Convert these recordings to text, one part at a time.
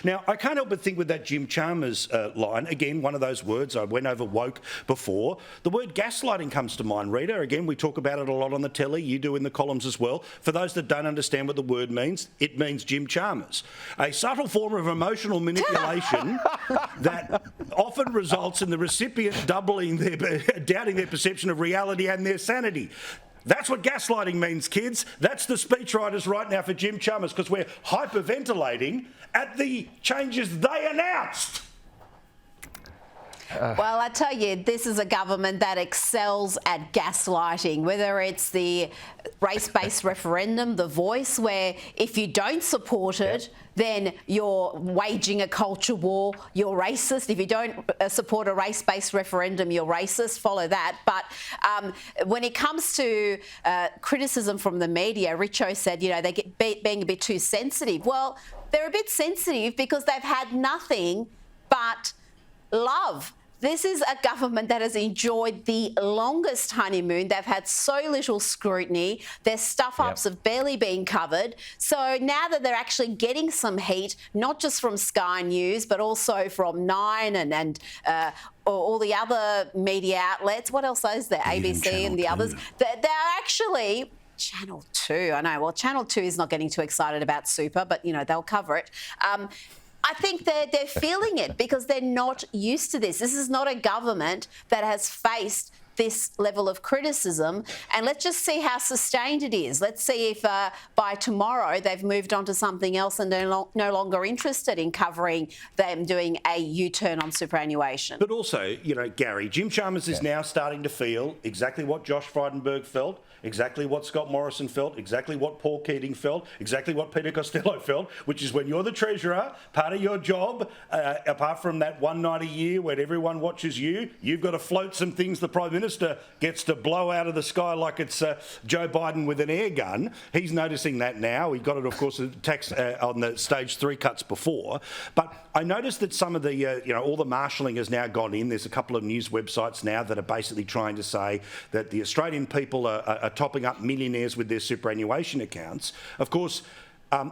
Now, I can't help but think with that Jim Chalmers line, again, one of those words, I went over woke before, the word gaslighting comes to mind, Rita. Again, we talk about it a lot on the telly, you do in the columns as well. For those that don't understand what the word means, it means Jim Chalmers. A subtle form of emotional manipulation that often results in the recipient doubting their perception of reality and their sanity. That's what gaslighting means, kids. That's the speechwriters right now for Jim Chalmers, because we're hyperventilating at the changes they announced. Well, I tell you, this is a government that excels at gaslighting, whether it's the race-based referendum, The Voice, where if you don't support it, then you're waging a culture war, you're racist. If you don't support a race-based referendum, you're racist, follow that. But when it comes to criticism from the media, Richo said, you know, they get being a bit too sensitive. Well, they're a bit sensitive because they've had nothing but love. This is a government that has enjoyed the longest honeymoon. They've had so little scrutiny. Their stuff-ups have barely been covered. So now that they're actually getting some heat, not just from Sky News, but also from Nine and all the other media outlets. What else is there? ABC and the others. They're actually... Channel 2, I know. Well, Channel 2 is not getting too excited about super, but, you know, they'll cover it. I think they're feeling it because they're not used to this. This is not a government that has faced this level of criticism, and let's just see how sustained it is. Let's see if by tomorrow they've moved on to something else and they're no longer interested in covering them doing a U-turn on superannuation. But also, you know, Gary, Jim Chalmers is now starting to feel exactly what Josh Frydenberg felt, exactly what Scott Morrison felt, exactly what Paul Keating felt, exactly what Peter Costello felt, which is when you're the Treasurer, part of your job, apart from that one night a year when everyone watches you, you've got to float some things the Prime Minister gets to blow out of the sky like it's Joe Biden with an air gun. He's noticing that now. He got it, of course, tax on the stage 3 cuts before. But I noticed that some of the, you know, all the marshalling has now gone in. There's a couple of news websites now that are basically trying to say that the Australian people are topping up millionaires with their superannuation accounts. Of course,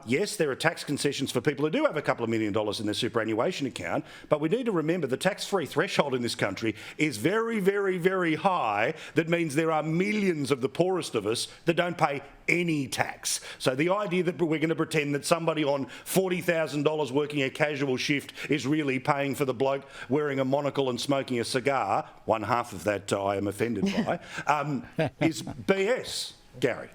yes, there are tax concessions for people who do have a couple of $1 million in their superannuation account, but we need to remember the tax-free threshold in this country is very, very, very high. That means there are millions of the poorest of us that don't pay any tax. So the idea that we're going to pretend that somebody on $40,000 working a casual shift is really paying for the bloke wearing a monocle and smoking a cigar, one half of that I am offended by, is BS, Gary.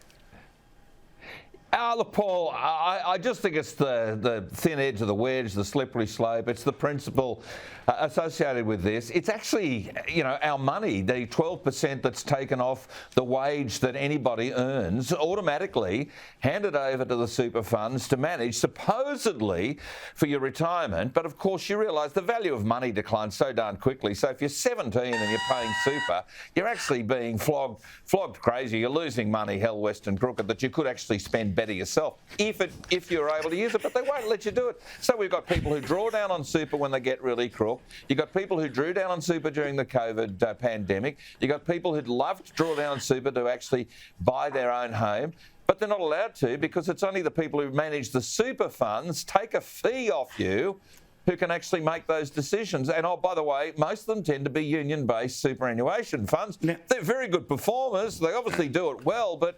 Look, Paul, I just think it's the thin edge of the wedge, the slippery slope. It's the principle associated with this. It's actually, you know, our money, the 12% that's taken off the wage that anybody earns, automatically handed over to the super funds to manage, supposedly for your retirement. But of course, you realise the value of money declines so darn quickly. So if you're 17 and you're paying super, you're actually being flogged crazy. You're losing money, hell, west and crooked, that you could actually spend better yourself if you're able to use it, but they won't let you do it. So we've got people who draw down on super when they get really crook. You've got people who drew down on super during the COVID pandemic. You've got people who'd love to draw down on super to actually buy their own home, but they're not allowed to because it's only the people who manage the super funds, take a fee off you, who can actually make those decisions. And, oh, by the way, most of them tend to be union-based superannuation funds. Now, they're very good performers. They obviously do it well, but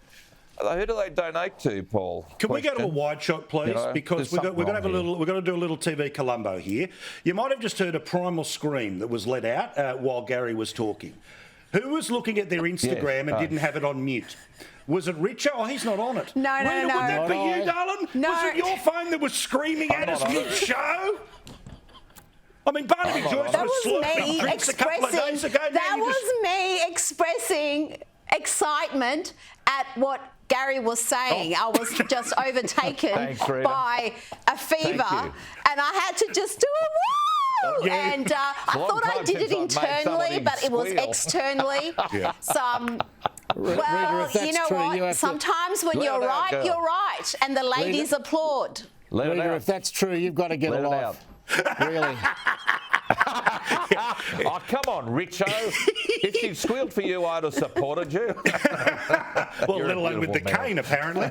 who do they donate to, Paul? Can we go to a wide shot, please? You know, because we're going to do a little TV Columbo here. You might have just heard a primal scream that was let out while Gary was talking. Who was looking at their Instagram and didn't have it on mute? Was it Richo? Oh, he's not on it. No. Would that be you, darling? No. Was it your phone that was screaming at us mid-show? I mean, Barnaby Joyce was slurping drinks a couple of days ago. That was me expressing excitement at what Gary was saying. I was just overtaken by a fever, and I had to just do a woo. And I thought I did it internally, but it was externally. Well, you know what? Sometimes when you're right, you're right, and the ladies applaud. Rita, if that's true, you've got to get it off. Really. Oh, come on, Richo. If she'd squealed for you, I'd have supported you. Well, let alone with the cane, apparently.